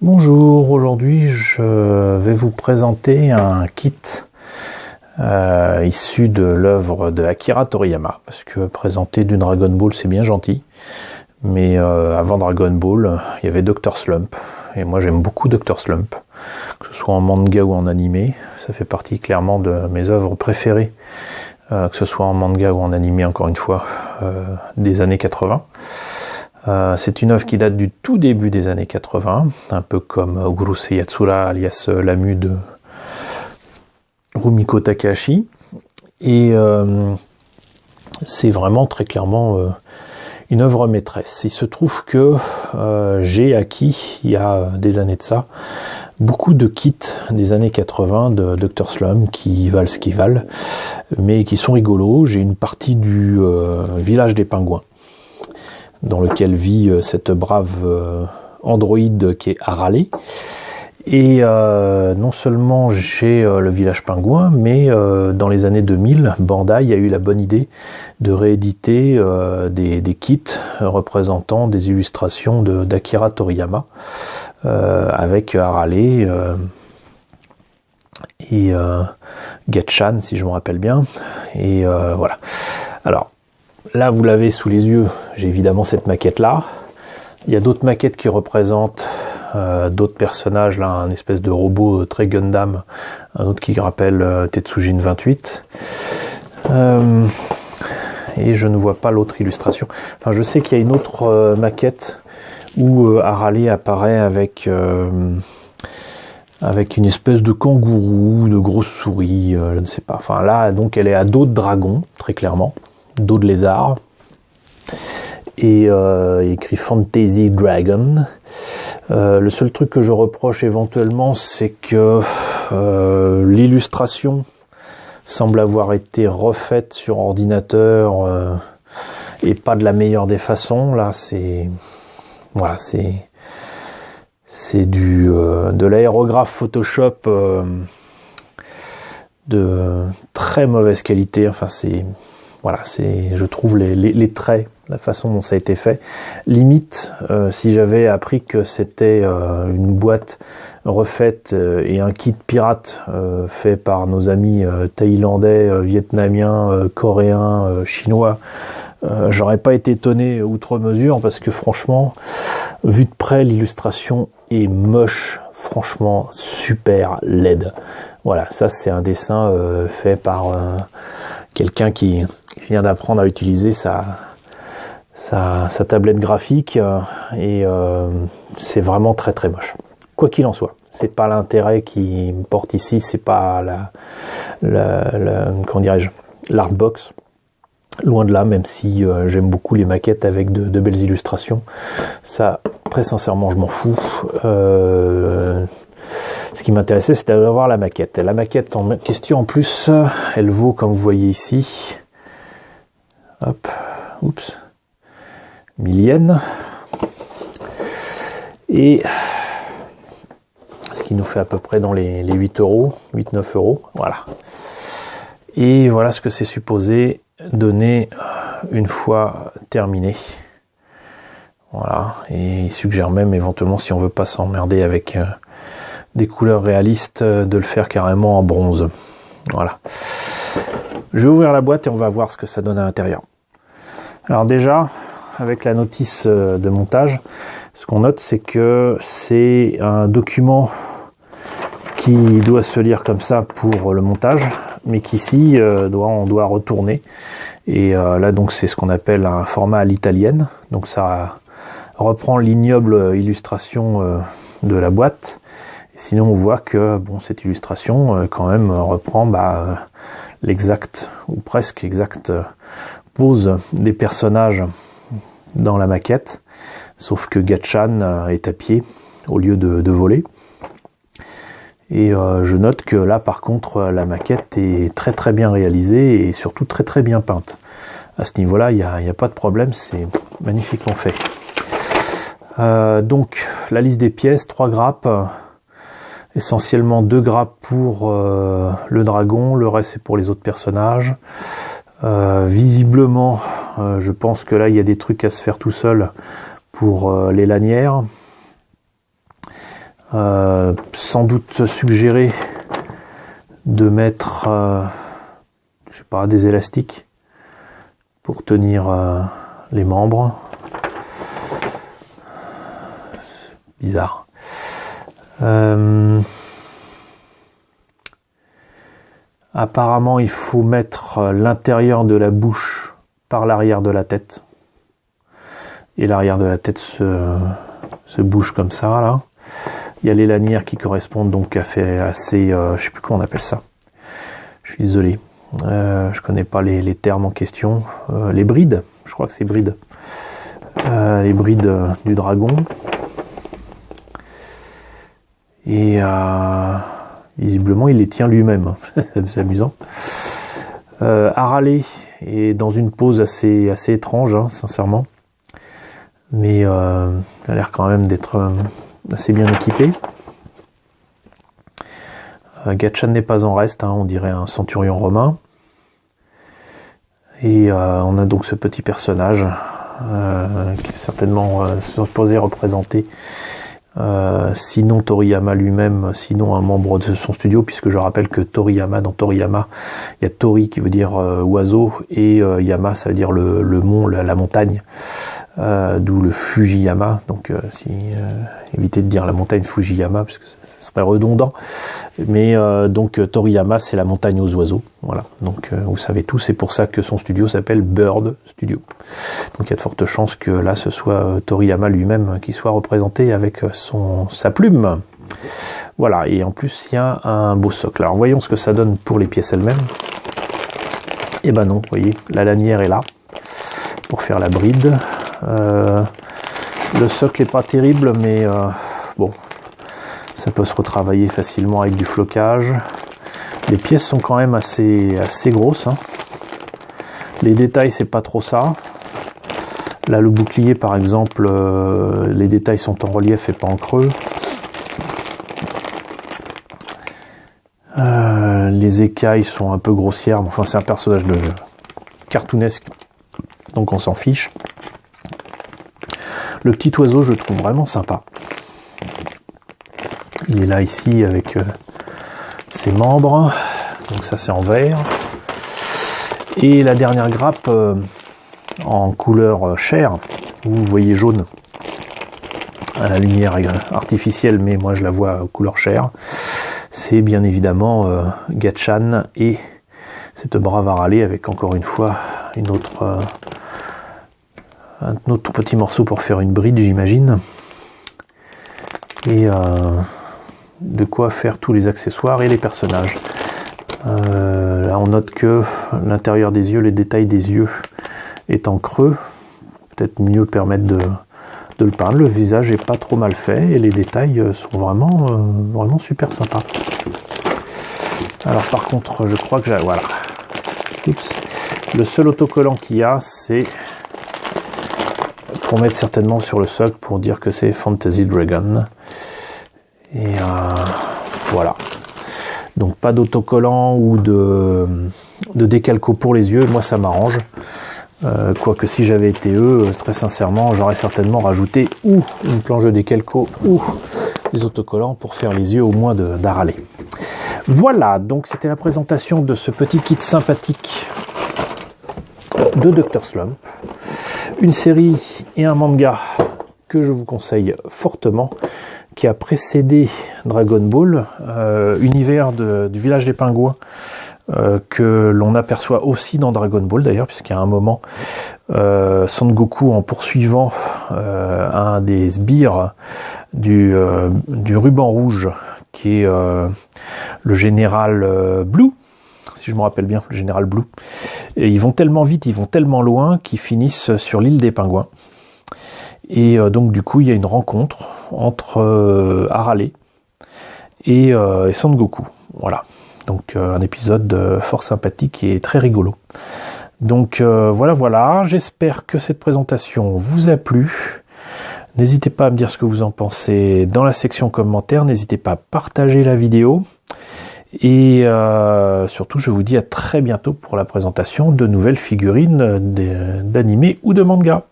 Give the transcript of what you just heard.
Bonjour, aujourd'hui je vais vous présenter un kit issu de l'œuvre de Akira Toriyama, parce que présenter du Dragon Ball c'est bien gentil, mais avant Dragon Ball il y avait Dr Slump, et moi j'aime beaucoup Dr Slump, que ce soit en manga ou en animé, ça fait partie clairement de mes œuvres préférées, que ce soit en manga ou en animé encore une fois, des années 80. C'est une œuvre qui date du tout début des années 80, un peu comme Urusei Yatsura, alias Lamu de Rumiko Takahashi. Et c'est vraiment très clairement une œuvre maîtresse. Il se trouve que j'ai acquis, il y a des années de ça, beaucoup de kits des années 80 de Dr Slump qui valent ce qu'ils valent, mais qui sont rigolos. J'ai une partie du village des pingouins, dans lequel vit cette brave androïde qui est Arale. Et non seulement j'ai le village pingouin, mais dans les années 2000, Bandai a eu la bonne idée de rééditer des kits représentant des illustrations d'Akira Toriyama, avec Arale et Gatchan, si je me rappelle bien. Et voilà. Alors, là, vous l'avez sous les yeux, j'ai évidemment cette maquette-là. Il y a d'autres maquettes qui représentent d'autres personnages, là, un espèce de robot très Gundam, un autre qui rappelle Tetsujin 28. Et je ne vois pas l'autre illustration. Enfin, je sais qu'il y a une autre maquette où Arale apparaît avec une espèce de kangourou, de grosse souris, je ne sais pas. Enfin, là, donc, elle est à dos de dragon, très clairement. Dos de lézard, et écrit Fantasy Dragon. Le seul truc que je reproche éventuellement, c'est que l'illustration semble avoir été refaite sur ordinateur et pas de la meilleure des façons. Là, c'est de l'aérographe Photoshop de très mauvaise qualité. Enfin, je trouve les traits, la façon dont ça a été fait. Limite, si j'avais appris que c'était une boîte refaite et un kit pirate fait par nos amis thaïlandais, vietnamiens, coréens, chinois, j'aurais pas été étonné outre mesure, parce que franchement, vu de près, l'illustration est moche, franchement super laide. Voilà, ça c'est un dessin fait par quelqu'un qui vient d'apprendre à utiliser sa tablette graphique, et c'est vraiment très très moche. Quoi qu'il en soit, c'est pas l'intérêt qui me porte ici, c'est pas comment dirais-je, l'artbox. Loin de là, même si j'aime beaucoup les maquettes avec de belles illustrations. Ça, très sincèrement, je m'en fous. Ce qui m'intéressait, c'était d'avoir la maquette. Et la maquette en question, en plus, elle vaut, comme vous voyez ici, 1000 yens. Et ce qui nous fait à peu près dans les 8 euros, 8-9 euros. Voilà. Et voilà ce que c'est supposé donner une fois terminé. Voilà. Et il suggère même éventuellement, si on veut pas s'emmerder avec des couleurs réalistes, de le faire carrément en bronze. Voilà. Je vais ouvrir la boîte et on va voir ce que ça donne à l'intérieur. Alors déjà, avec la notice de montage, ce qu'on note, c'est que c'est un document qui doit se lire comme ça pour le montage, mais qu'ici on doit retourner. Et là donc c'est ce qu'on appelle un format à l'italienne. Donc ça reprend l'ignoble illustration de la boîte. Et sinon on voit que cette illustration quand même reprend l'exact ou presque exacte pose des personnages dans la maquette, sauf que Gatchan est à pied au lieu de voler. Et je note que là par contre la maquette est très très bien réalisée et surtout très très bien peinte. À ce niveau-là, il n'y a pas de problème, c'est magnifiquement fait. Donc la liste des pièces, 3 grappes, essentiellement 2 grappes pour le dragon, le reste c'est pour les autres personnages. Visiblement, je pense que là il y a des trucs à se faire tout seul pour les lanières. Sans doute suggérer de mettre je sais pas, des élastiques pour tenir les membres. Bizarre. Apparemment, il faut mettre l'intérieur de la bouche par l'arrière de la tête. Et l'arrière de la tête se bouge comme ça, là. Il y a les lanières qui correspondent donc à ces, je sais plus comment on appelle ça. Je suis désolé. Je connais pas les termes en question. Les brides, je crois que c'est brides. Les brides du dragon. Et visiblement, il les tient lui-même. C'est amusant. Haralé est dans une pose assez étrange, hein, sincèrement. Mais il a l'air quand même d'être assez bien équipé. Gatchan n'est pas en reste, hein, on dirait un centurion romain. Et on a donc ce petit personnage qui est certainement supposé représenter sinon Toriyama lui-même, sinon un membre de son studio, puisque je rappelle que dans Toriyama, il y a Tori qui veut dire oiseau, et Yama ça veut dire le mont, la montagne, d'où le Fujiyama, donc évitez de dire la montagne Fujiyama, parce que ça serait redondant, mais donc Toriyama c'est la montagne aux oiseaux, voilà, donc vous savez tout, c'est pour ça que son studio s'appelle Bird Studio, donc il y a de fortes chances que là ce soit Toriyama lui-même qui soit représenté avec sa plume. Voilà, et en plus il y a un beau socle. Alors voyons ce que ça donne pour les pièces elles-mêmes. Et ben non, vous voyez, la lanière est là pour faire la bride. Le socle est pas terrible, mais bon, ça peut se retravailler facilement avec du flocage. Les pièces sont quand même assez grosses, hein. Les détails c'est pas trop ça. Là, le bouclier, par exemple, les détails sont en relief et pas en creux. Les écailles sont un peu grossières. Enfin, c'est un personnage de cartoonesque, donc on s'en fiche. Le petit oiseau, je le trouve vraiment sympa. Il est là, ici, avec ses membres. Donc ça, c'est en verre. Et la dernière grappe... en couleur chair, vous voyez jaune à la lumière artificielle, mais moi je la vois couleur chair, c'est bien évidemment Gatchan et cette brave Haralé avec encore une fois un autre petit morceau pour faire une bride, j'imagine, et de quoi faire tous les accessoires et les personnages. Là on note que l'intérieur des yeux, les détails des yeux est en creux, peut-être mieux permettre de le peindre. Le visage est pas trop mal fait et les détails sont vraiment super sympas. Alors par contre, je crois que voilà. Oups. Le seul autocollant qu'il y a, c'est pour mettre certainement sur le socle pour dire que c'est Fantasy Dragon. Et voilà. Donc pas d'autocollant ou de décalco pour les yeux. Moi ça m'arrange. Quoique si j'avais été eux, très sincèrement, j'aurais certainement rajouté ou une planche de décalco ou des autocollants pour faire les yeux au moins d'Haralé. Voilà, donc c'était la présentation de ce petit kit sympathique de Dr. Slump. Une série et un manga que je vous conseille fortement, qui a précédé Dragon Ball, univers du village des pingouins, que l'on aperçoit aussi dans Dragon Ball d'ailleurs, puisqu'à un moment Son Goku, en poursuivant un des sbires du ruban rouge, qui est le général Blue, si je me rappelle bien, le général Blue, et ils vont tellement vite, ils vont tellement loin qu'ils finissent sur l'île des pingouins. Et donc du coup il y a une rencontre entre Haralé et Son Goku, voilà. Donc un épisode fort sympathique et très rigolo. Donc voilà, j'espère que cette présentation vous a plu. N'hésitez pas à me dire ce que vous en pensez dans la section commentaires, n'hésitez pas à partager la vidéo. Et surtout, je vous dis à très bientôt pour la présentation de nouvelles figurines d'animé ou de manga.